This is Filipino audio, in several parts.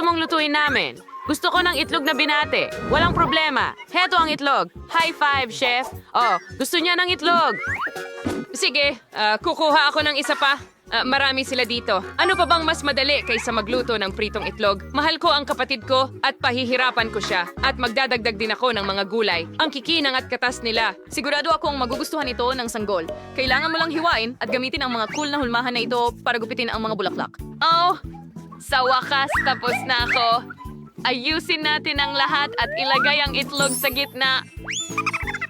mong lutuin namin? Gusto ko ng itlog na binate. Walang problema. Heto ang itlog. High five, chef. Oh, gusto niya ng itlog. Sige, kukuha ako ng isa pa. Marami sila dito. Ano pa bang mas madali kaysa magluto ng pritong itlog? Mahal ko ang kapatid ko at pahihirapan ko siya. At magdadagdag din ako ng mga gulay. Ang kikinang at katas nila. Sigurado akong magugustuhan ito ng sanggol. Kailangan mo lang hiwain at gamitin ang mga cool na hulmahan na ito para gupitin ang mga bulaklak. Oh, sa wakas tapos na ako. Ayusin natin ang lahat at ilagay ang itlog sa gitna.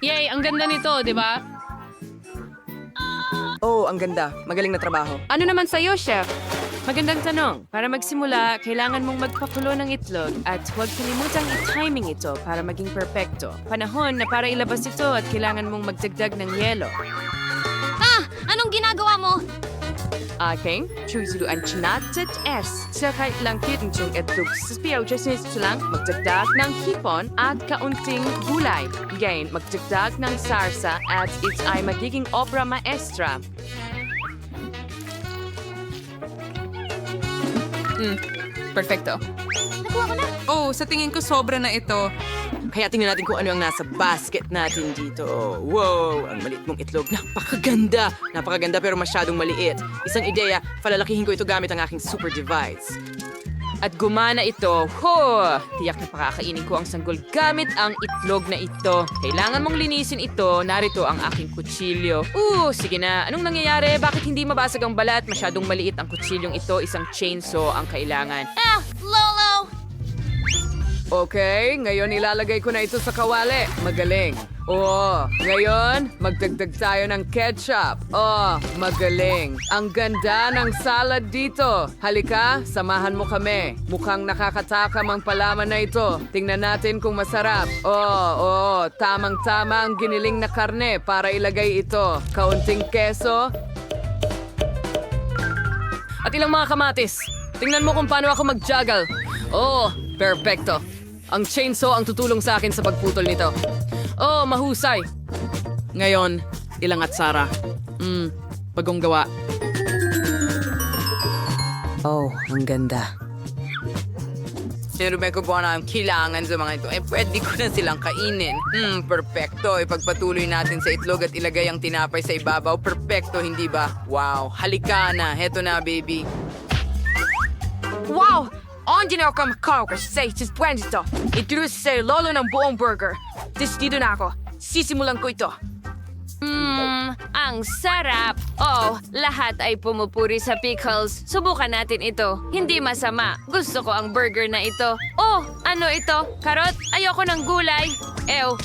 Yay, ang ganda nito, di ba? Oh, ang ganda. Magaling na trabaho. Ano naman sa'yo, chef? Magandang tanong. Para magsimula, kailangan mong magpakulo ng itlog at huwag kalimutang i-timing ito para maging perpekto. Panahon na para ilabas ito at kailangan mong magdagdag ng yelo. Anong ginagawa mo? Aking chuzuan chinatet s. Sa kahit lang kitang chung itlog sa spiyaw ito lang magdagdag ng hipon at kaunting gulay. Gain, magdagdag ng sarsa at it ay magiging obra maestra. Perfecto. Oh, sa tingin ko sobra na ito. Kaya tingnan natin kung ano ang nasa basket natin dito. Wow, ang maliit mong itlog. Napakaganda! Napakaganda pero masyadong maliit. Isang ideya, palalakihin ko ito gamit ang aking super device. At gumana ito. Tiyak na pakakainin ko ang sanggol gamit ang itlog na ito. Kailangan mong linisin ito. Narito ang aking kutsilyo. Sige na. Anong nangyayari? Bakit hindi mabasag ang balat? Masyadong maliit ang kutsilyong ito. Isang chainsaw ang kailangan. Lolo! Okay, ngayon ilalagay ko na ito sa kawali. Magaling. Ngayon, magdagdag tayo ng ketchup. Magaling. Ang ganda ng salad dito. Halika, samahan mo kami. Mukhang nakakatakam ang palaman na ito. Tingnan natin kung masarap. Tamang-tama ang giniling na karne para ilagay ito. Kaunting keso. At ilang mga kamatis. Tingnan mo kung paano ako mag-juggle. Perfecto. Ang chainsaw ang tutulong sa akin sa pagputol nito. Mahusay. Ngayon, ilang at Sara. Bagong gawa. Ang ganda. Pero may kukuha na ang kailangan sa mga ito. Pwede ko na silang kainin. Perfecto. Ipagpatuloy natin sa itlog at ilagay ang tinapay sa ibabaw. Perfecto, hindi ba? Wow. Halika na. Heto na, baby. Wow! Hindi na ako makakaw kasi sa itis buwan ito. Ituloy sa lolo ng buong burger. Dito na ako. Sisimulan ko ito. Ang sarap. Lahat ay pumupuri sa pickles. Subukan natin ito. Hindi masama. Gusto ko ang burger na ito. Ano ito? Karot? Ayoko ng gulay. Ew.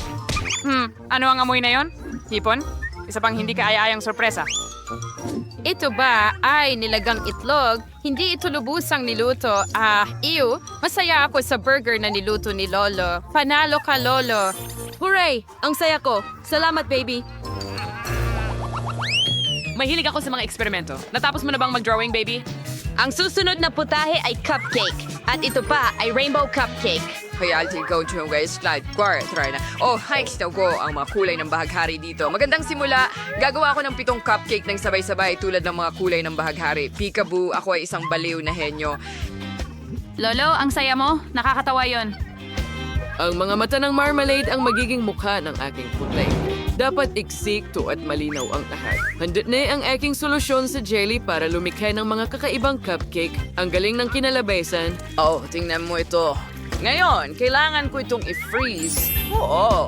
Ano ang amoy na yon? Hipon? Isa pang hindi kaaya-ayang sorpresa. Ito ba ay nilagang itlog? Hindi ito lubusang niluto. Masaya ako sa burger na niluto ni Lolo. Panalo ka, Lolo. Hooray! Ang saya ko. Salamat, baby. Mahilig ako sa mga eksperimento. Natapos mo na bang mag-drawing, baby? Ang susunod na putahe ay cupcake. At ito pa ay rainbow cupcake. Kaya I'll go to a slide. Try na. Hikes na ko ang mga kulay ng bahaghari dito. Magandang simula. Gagawa ako ng 7 cupcake ng sabay-sabay tulad ng mga kulay ng bahaghari. Peekaboo, ako ay isang baliw na henyo. Lolo, ang saya mo. Nakakatawa yon. Ang mga mata ng marmalade ang magiging mukha ng aking putlay. Dapat iksikto at malinaw ang lahat. Handa na ang aking solusyon sa jelly para lumikha ng mga kakaibang cupcake. Ang galing ng kinalabaysan. Tingnan mo ito. Ngayon, kailangan ko itong i-freeze.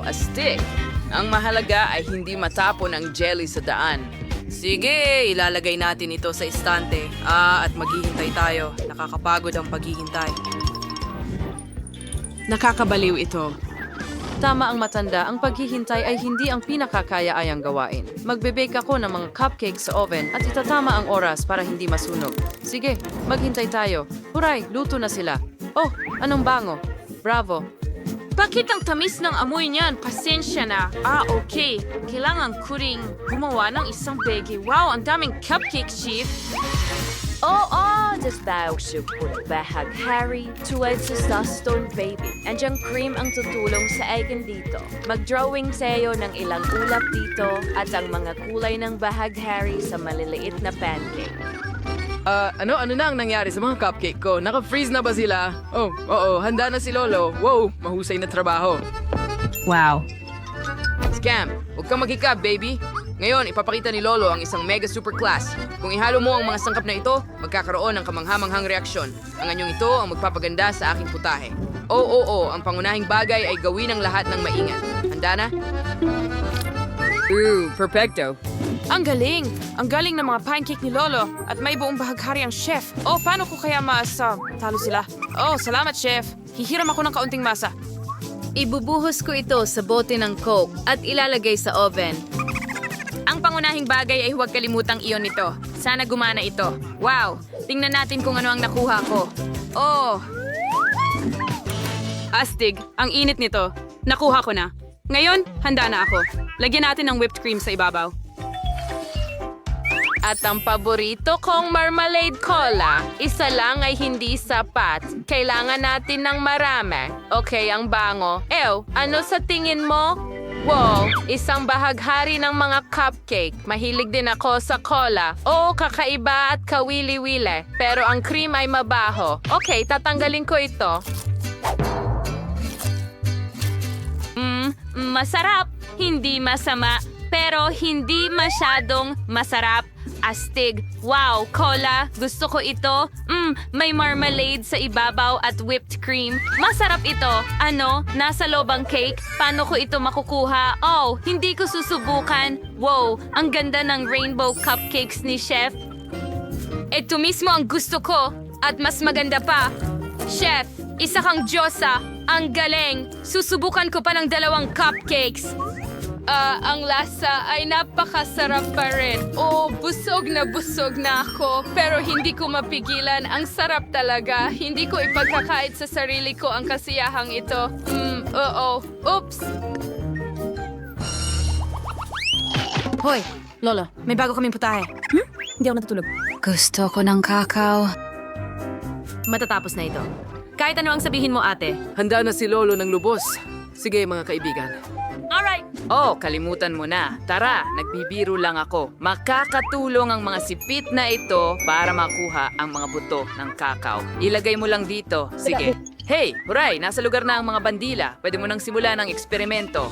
Astig. Ang mahalaga ay hindi matapon ang jelly sa daan. Sige, ilalagay natin ito sa istante. At maghihintay tayo. Nakakapagod ang paghihintay. Nakakabaliw ito. Tama ang matanda, ang paghihintay ay hindi ang pinakakaya-ayang gawain. Magbe-bake ako ng mga cupcake sa oven at itatama ang oras para hindi masunog. Sige, maghintay tayo. Huray, luto na sila. Anong bango? Bravo. Bakit ang tamis ng amoy niyan? Pasensya na. Okay. Kailangan ko ring gumawa ng isang bege. Wow, ang daming cupcake, Chief. Dasbaw support bahaghari tuwad sa Stone Baby. Andiang cream ang tutulong sa akin dito. Mag-drawing sa'yo ng ilang ulap dito at ang mga kulay ng bahaghari sa maliliit na pancake. Ano na ang nangyari sa mga cupcake ko? Naka-freeze na ba sila? Oh, oo, handa na si Lolo. Wow, mahusay na trabaho. Wow. Scam, huwag kang maghikab, baby. Ngayon, ipapakita ni Lolo ang isang mega super class. Kung ihalo mo ang mga sangkap na ito, magkakaroon ng kamanghamanghang reaksyon. Ang anyong ito ang magpapaganda sa aking putahe. Oo, ang pangunahing bagay ay gawin ang lahat ng maingat. Handa na? Perfecto. Ang galing! Ang galing ng mga pancake ni Lolo at may buong bahaghari ang chef. Oh, paano ko kaya talo sila? Oh, salamat, chef. Hihiram ako ng kaunting masa. Ibubuhos ko ito sa bote ng Coke at ilalagay sa oven. Ang pangunahing bagay ay huwag kalimutang iyon nito. Sana gumana ito. Wow! Tingnan natin kung ano ang nakuha ko. Oh! Astig, ang init nito. Nakuha ko na. Ngayon, handa na ako. Lagyan natin ng whipped cream sa ibabaw. At ang paborito kong marmalade cola, isa lang ay hindi sapat. Kailangan natin ng marami. Okay, ang bango. Ano sa tingin mo? Wow, isang bahaghari ng mga cupcake. Mahilig din ako sa cola. Oo, kakaiba at kawili-wili. Pero ang cream ay mabaho. Okay, tatanggalin ko ito. Masarap, hindi masama, pero hindi masyadong masarap. Astig. Wow, cola. Gusto ko ito. May marmalade sa ibabaw at whipped cream. Masarap ito. Ano? Nasa loob ang cake? Paano ko ito makukuha? Oh, hindi ko susubukan. Wow, ang ganda ng rainbow cupcakes ni Chef. Ito mismo ang gusto ko. At mas maganda pa. Chef, isa kang Diyosa. Ang galing. Susubukan ko pa ng 2 cupcakes. Ang lasa ay napakasarap pa rin. Oh, busog na ako. Pero hindi ko mapigilan. Ang sarap talaga. Hindi ko ipagkakait sa sarili ko ang kasiyahang ito. Oops. Hoy, Lolo, may bago kaming putahe. Hindi ako natutulog. Gusto ko ng kakao. Matatapos na ito. Kahit ano ang sabihin mo, ate. Handa na si Lolo ng lubos. Sige, mga kaibigan. Alright. Oh, kalimutan mo na. Tara, nagbibiro lang ako. Makakatulong ang mga sipit na ito para makuha ang mga buto ng kakao. Ilagay mo lang dito. Sige. Hey, huray, nasa lugar na ang mga bandila. Pwede mo nang simulan ang eksperimento.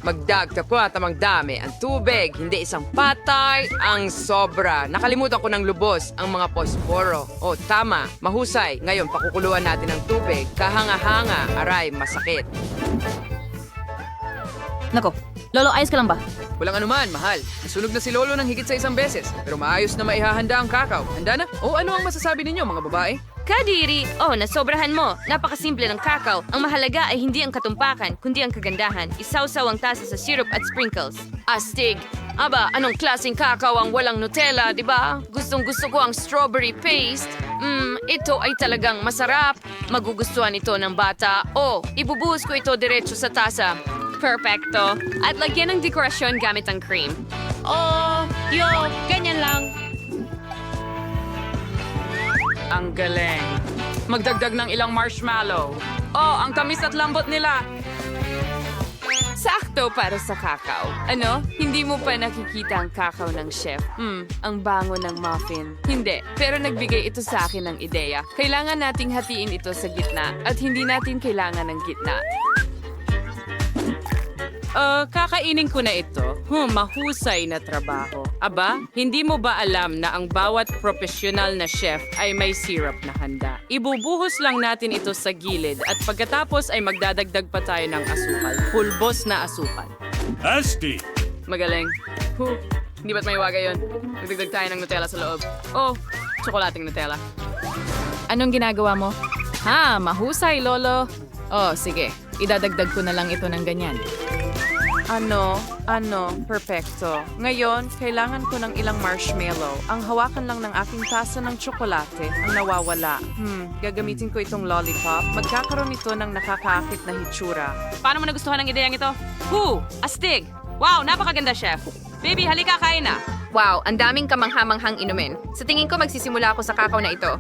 Magdagta po at amang dami. Ang tubig, hindi isang patay, ang sobra. Nakalimutan ko ng lubos, ang mga posporo. Oh, tama, mahusay. Ngayon, pakukuluan natin ang tubig. Kahanga-hanga, aray, masakit. Nako, Lolo, ayos ka lang ba? Walang anuman, mahal. Nasunog na si Lolo ng higit sa 1 beses. Pero maayos na maihahanda ang kakao. Handa na? O ano ang masasabi ninyo, mga babae? Kadiri! Oh, nasobrahan mo. Napakasimple ng kakao. Ang mahalaga ay hindi ang katumpakan, kundi ang kagandahan. Isawsaw ang tasa sa syrup at sprinkles. Astig! Aba, anong klaseng kakao ang walang Nutella, di ba? Gustong-gusto ko ang strawberry paste. Ito ay talagang masarap. Magugustuhan ito ng bata. Oh, ibubuhos ko ito diretso sa tasa. Perfecto. At lagyan ng dekorasyon gamit ang cream. Oh, ganyan lang. Ang galing. Magdagdag ng ilang marshmallow. Oh, ang tamis at lambot nila. Sakto para sa kakao. Ano? Hindi mo pa nakikita ang kakao ng chef. Ang bango ng muffin. Hindi, pero nagbigay ito sa akin ng ideya. Kailangan nating hatiin ito sa gitna at hindi natin kailangan ng gitna. Kakainin ko na ito. Mahusay na trabaho. Aba, hindi mo ba alam na ang bawat profesional na chef ay may syrup na handa? Ibubuhos lang natin ito sa gilid at pagkatapos ay magdadagdag pa tayo ng asukal. Pulbos na asukal. Asti! Magaling. Hindi ba't may waga yun? Nagdagdag tayo ng Nutella sa loob. Oh, tsokolating Nutella. Anong ginagawa mo? Mahusay, Lolo. Oh, sige. Idadagdag ko na lang ito ng ganyan. Perfecto. Ngayon, kailangan ko ng ilang marshmallow. Ang hawakan lang ng aking tasa ng tsokolate ang nawawala. Gagamitin ko itong lollipop. Magkakaroon ito ng nakakaakit na hitsura. Paano mo nagustuhan ang ideyang ito? Astig! Wow, napakaganda, chef. Baby, halika, kain na. Wow, ang daming kamanghamanghang inumin. Sa tingin ko magsisimula ako sa kakao na ito.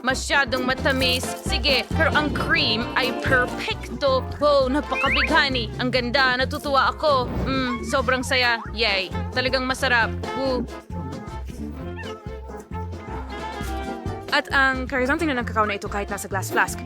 Masyadong matamis. Sige, pero ang cream ay perfecto. Wow, napakabighani. Ang ganda, natutuwa ako. Sobrang saya. Yay, talagang masarap. At ang karitanting na ng kakao na ito kahit nasa glass flask.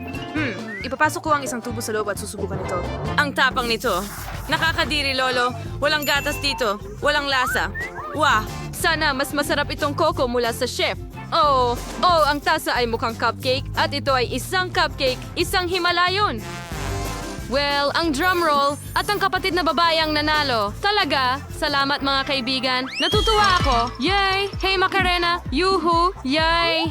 Ipapasok ko ang isang tubo sa loob at susubukan ito. Ang tapang nito. Nakakadiri, Lolo. Walang gatas dito. Walang lasa. Wah! Sana mas masarap itong coco mula sa chef. Oh, ang tasa ay mukhang cupcake at ito ay isang cupcake, isang Himalayon. Well, ang drum roll at ang kapatid na babae ang nanalo. Talaga, salamat mga kaibigan. Natutuwa ako. Yay! Hey Macarena! Yuhu! Yay!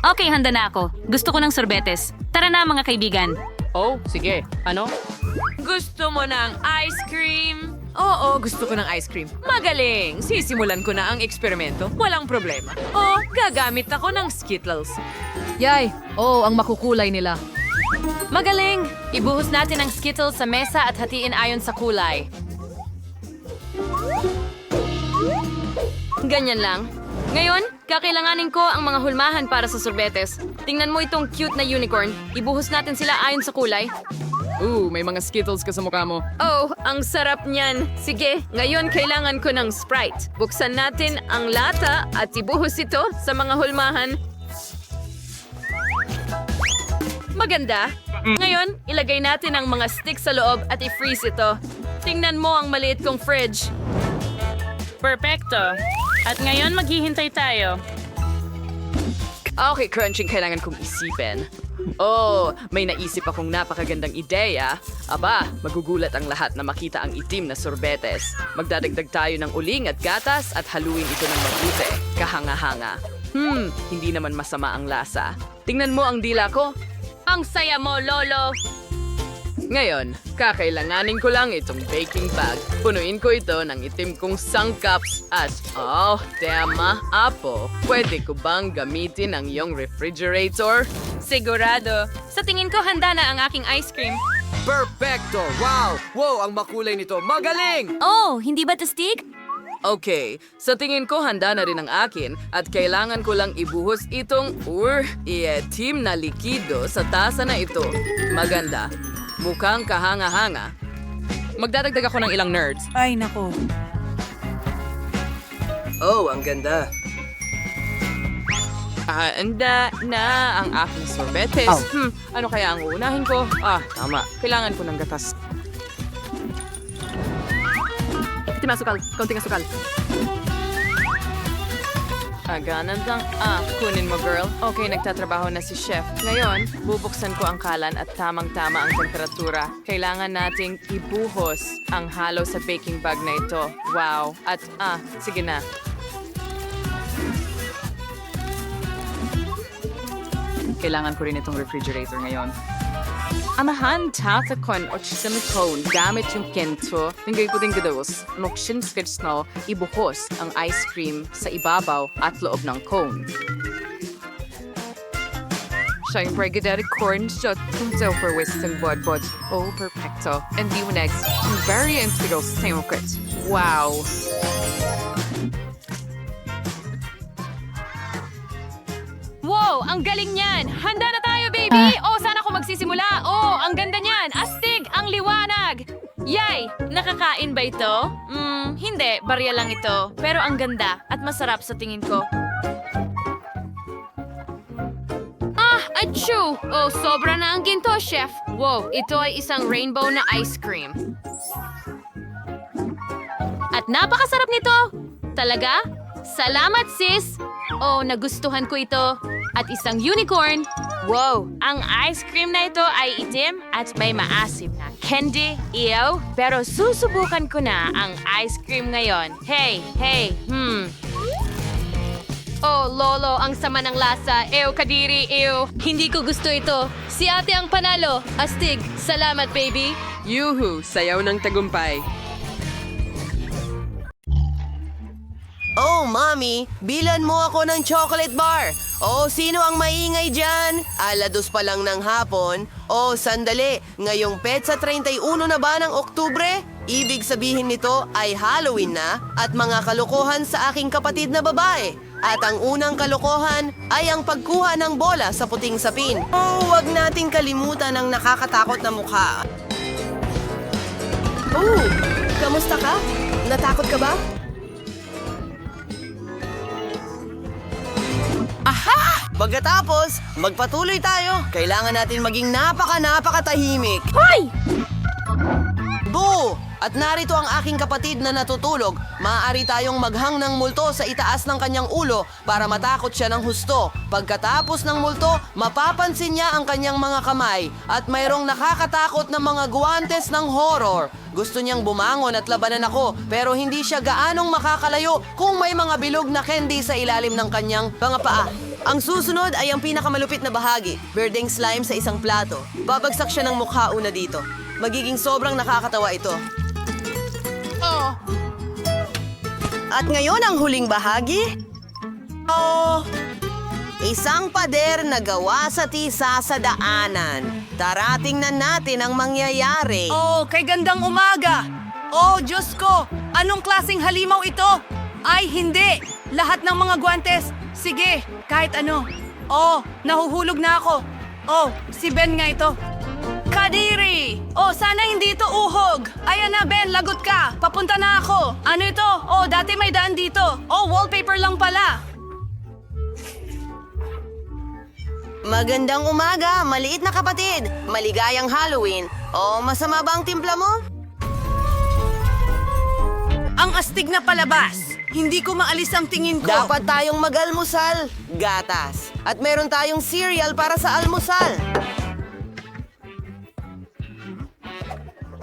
Okay, handa na ako. Gusto ko ng sorbetes. Tara na mga kaibigan. Oh, sige. Ano? Gusto mo ng ice cream? Oo, gusto ko ng ice cream. Magaling! Sisimulan ko na ang eksperimento. Walang problema. Oh, gagamit ako ng Skittles. Yay! Oh, ang makukulay nila. Magaling! Ibuhos natin ang Skittles sa mesa at hatiin ayon sa kulay. Ganyan lang. Ngayon, kakailanganin ko ang mga hulmahan para sa sorbetes. Tingnan mo itong cute na unicorn. Ibuhos natin sila ayon sa kulay. May mga Skittles ka sa mukha mo. Oh, ang sarap niyan. Sige, ngayon kailangan ko ng Sprite. Buksan natin ang lata at ibuhos ito sa mga hulmahan. Maganda. Ngayon, ilagay natin ang mga sticks sa loob at i-freeze ito. Tingnan mo ang maliit kong fridge. Perfecto. At ngayon maghihintay tayo. Okay, crunching kailangan kong isipin. Oh, may naisip akong napakagandang ideya. Aba, magugulat ang lahat na makita ang itim na sorbetes. Magdadagdag tayo ng uling at gatas at haluin ito ng mabuti. Kahanga-hanga. Hindi naman masama ang lasa. Tingnan mo ang dila ko. Ang saya mo, Lolo! Ngayon, kakailanganin ko lang itong baking bag. Punuin ko ito ng itim kong sangkaps at, tema, Apo. Pwede ko bang gamitin ang iyong refrigerator? Sigurado. Sa tingin ko handa na ang aking ice cream. Perfecto! Wow! Wow, ang makulay nito. Magaling! Oh, hindi ba tastig? Okay, sa tingin ko handa na rin ang akin at kailangan ko lang ibuhos itong itim na likido sa tasa na ito. Maganda. Mukhang kahanga-hanga. Magdadagdag ako ng ilang nerds. Ay, nako. Oh, ang ganda. Handa na ang aking sorbetes. Ano kaya ang uunahin ko? Tama. Kailangan ko ng gatas. Itim asukal. Kaunting asukal. Aganan lang. Kunin mo, girl. Okay, nagtatrabaho na si chef. Ngayon, bubuksan ko ang kalan at tamang-tama ang temperatura. Kailangan nating ibuhos ang halo sa baking bag na ito. Wow. At, sige na. Kailangan ko rin itong refrigerator ngayon. Amahan tatakon o silikone gamit yung kento. Tingay ko din gados. Nokshin skitsno, ibuhos ang ice cream sa ibabaw at loob ng cone. Siyempre, gadari corn shot kung for western bodbod. Oh, perfecto. And the next, very integral samokit. Wow. Wow, ang galing niyan! Handa na tayo, baby! Saan ako magsisimula? Ang ganda niyan! Astig! Ang liwanag! Yay! Nakakain ba ito? Hindi. Barya lang ito. Pero ang ganda at masarap sa tingin ko. Achoo! Sobra na ang ginto, chef. Wow, ito ay isang rainbow na ice cream. At napakasarap nito! Talaga? Salamat, sis! Nagustuhan ko ito. At isang unicorn. Wow! Ang ice cream na ito ay itim at may maasim na candy. Ew! Pero susubukan ko na ang ice cream ngayon. Hey! Lolo, ang sama ng lasa. Ew, kadiri, ew. Hindi ko gusto ito. Si ate ang panalo. Astig. Salamat, baby. Yuhu! Sayaw ng tagumpay. Oh, Mommy, bilan mo ako ng chocolate bar. Sino ang maingay dyan? Alados pa lang ng hapon. Sandali, ngayong petsa 31 na ba ng Oktubre? Ibig sabihin nito ay Halloween na at mga kalokohan sa aking kapatid na babae. At ang unang kalokohan ay ang pagkuha ng bola sa puting sapin. Huwag nating kalimutan ang nakakatakot na mukha. Kamusta ka? Natakot ka ba? Pagkatapos, magpatuloy tayo. Kailangan natin maging napakatahimik. Hoy! Boo! At narito ang aking kapatid na natutulog. Maaari tayong maghang ng multo sa itaas ng kanyang ulo para matakot siya ng husto. Pagkatapos ng multo, mapapansin niya ang kanyang mga kamay at mayroong nakakatakot na mga guwantes ng horror. Gusto niyang bumangon at labanan ako pero hindi siya gaanong makakalayo kung may mga bilog na candy sa ilalim ng kanyang mga paa. Ang susunod ay ang pinakamalupit na bahagi, berdeng slime sa isang plato. Babagsak siya ng mukha una dito. Magiging sobrang nakakatawa ito. At ngayon ang huling bahagi. Isang pader na gawa sa tisa sa daanan. Tara, tingnan natin ang mangyayari. Oh, kay gandang umaga! Oh, Diyos ko! Anong klaseng halimaw ito? Ay, hindi! Lahat ng mga guwantes! Sige, kahit ano. Oh, nahuhulog na ako. Oh, si Ben nga ito. Kadiri! Oh, sana hindi ito uhog. Ayan na, Ben, lagot ka. Papunta na ako. Ano ito? Oh, dati may daan dito. Oh, wallpaper lang pala. Magandang umaga, maliit na kapatid. Maligayang Halloween. O, masama ba ang timpla mo? Ang astig na palabas. Hindi ko maalis ang tingin ko. Dapat tayong mag-almusal. Gatas. At meron tayong cereal para sa almusal.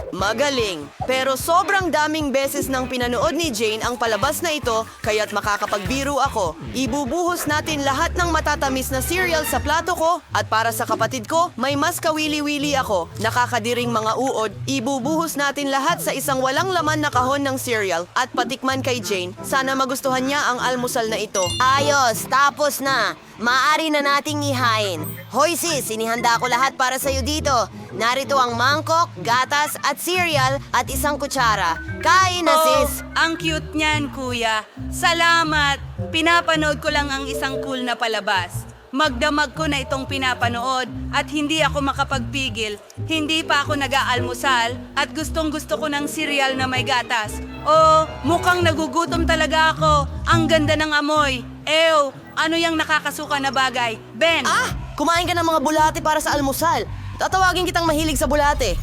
Magaling. Pero sobrang daming beses nang pinanood ni Jane ang palabas na ito, kaya't makakapagbiro ako. Ibubuhos natin lahat ng matatamis na cereal sa plato ko at para sa kapatid ko, may mas kawili-wili ako. Nakakadiring mga uod, ibubuhos natin lahat sa isang walang laman na kahon ng cereal at patikman kay Jane. Sana magustuhan niya ang almusal na ito. Ayos, tapos na. Maaari na nating ihain. Hoy sis, inihanda ko lahat para sa'yo dito. Narito ang mangkok, gatas at cereal at isang kutsara. Kain na sis! Ang cute niyan, kuya. Salamat! Pinapanood ko lang ang isang cool na palabas. Magdamag ko na itong pinapanood at hindi ako makapagpigil. Hindi pa ako nag-aalmusal at gustong-gusto ko ng cereal na may gatas. Oh, mukhang nagugutom talaga ako. Ang ganda ng amoy. Ew, ano yung nakakasuka na bagay? Ben! Ah! Kumain ka ng mga bulate para sa almusal. Tatawagin kitang mahilig sa bulate.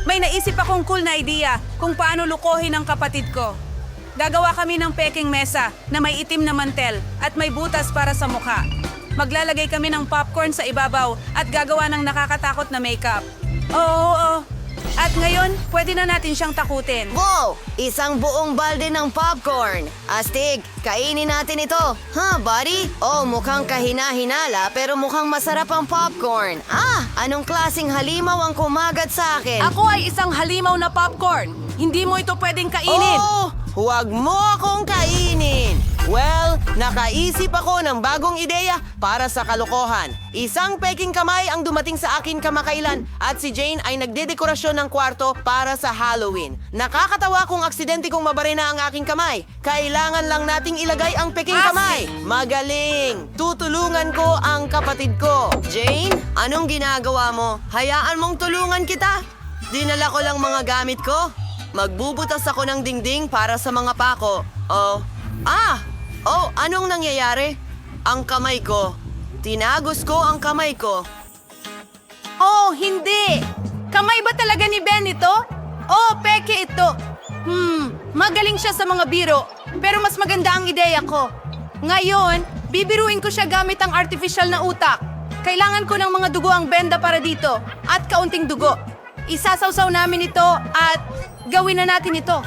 May naisip akong cool na idea kung paano lukohin ang kapatid ko. Gagawa kami ng peking mesa na may itim na mantel at may butas para sa mukha. Maglalagay kami ng popcorn sa ibabaw at gagawa ng nakakatakot na makeup. Oo. At ngayon, pwede na natin siyang takutin. Wow! Isang buong balde ng popcorn. Astig, kainin natin ito. Buddy? Oh, mukhang kahina-hinala pero mukhang masarap ang popcorn. Anong klaseng halimaw ang kumagat sa akin? Ako ay isang halimaw na popcorn. Hindi mo ito pwedeng kainin. Oh! Huwag mo akong kainin! Well, nakaisip ako ng bagong ideya para sa kalokohan. Isang peking kamay ang dumating sa akin kamakailan at si Jane ay nagdedekorasyon ng kwarto para sa Halloween. Nakakatawa kung aksidente kong mabarena ang aking kamay. Kailangan lang nating ilagay ang peking kamay. Magaling! Tutulungan ko ang kapatid ko. Jane, anong ginagawa mo? Hayaan mong tulungan kita. Dinala ko lang mga gamit ko. Magbubutas ako ng dingding para sa mga pako. Anong nangyayari? Ang kamay ko. Tinagos ko ang kamay ko. Oh, hindi! Kamay ba talaga ni Ben ito? Oh, peke ito. Magaling siya sa mga biro, pero mas maganda ang ideya ko. Ngayon, bibiruin ko siya gamit ang artificial na utak. Kailangan ko ng mga dugo ang benda para dito, at kaunting dugo. Isasawsaw namin ito at gawin na natin ito.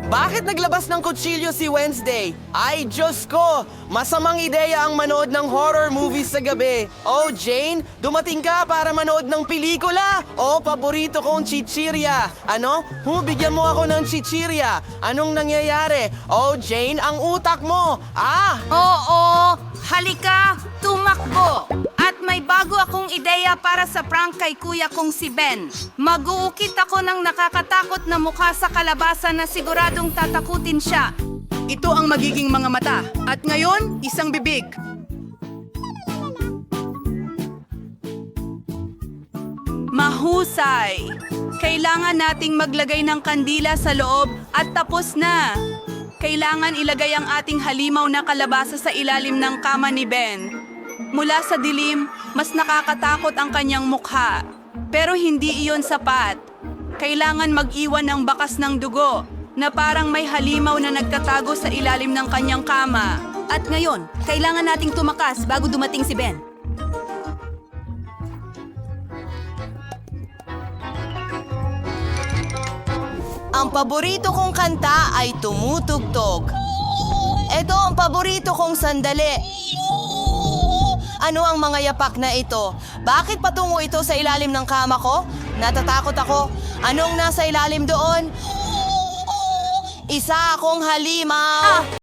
Bakit naglabas ng kutsilyo si Wednesday? Ay, Diyos ko! Masamang ideya ang manood ng horror movies sa gabi. Oh, Jane, dumating ka para manood ng pelikula? Oh, paborito kong chichirya. Ano? Bigyan mo ako ng chichirya. Anong nangyayari? Oh, Jane, ang utak mo. Oo, halika, tumakbo. At may bago akong ideya para sa prank kay kuya kong si Ben. Mag-uukit ako ng nakakatakot na mukha sa kalabasa na siguradong tatakutin siya. Ito ang magiging mga mata. At ngayon, isang bibig. Mahusay! Kailangan nating maglagay ng kandila sa loob at tapos na. Kailangan ilagay ang ating halimaw na kalabasa sa ilalim ng kama ni Ben. Mula sa dilim, mas nakakatakot ang kanyang mukha. Pero hindi iyon sapat. Kailangan mag-iwan ng bakas ng dugo na parang may halimaw na nagtatago sa ilalim ng kanyang kama. At ngayon, kailangan nating tumakas bago dumating si Ben. Ang paborito kong kanta ay tumutugtog. Ito ang paborito kong sandali. Ano ang mga yapak na ito? Bakit patungo ito sa ilalim ng kama ko? Natatakot ako. Anong nasa ilalim doon? Isa akong halimaw.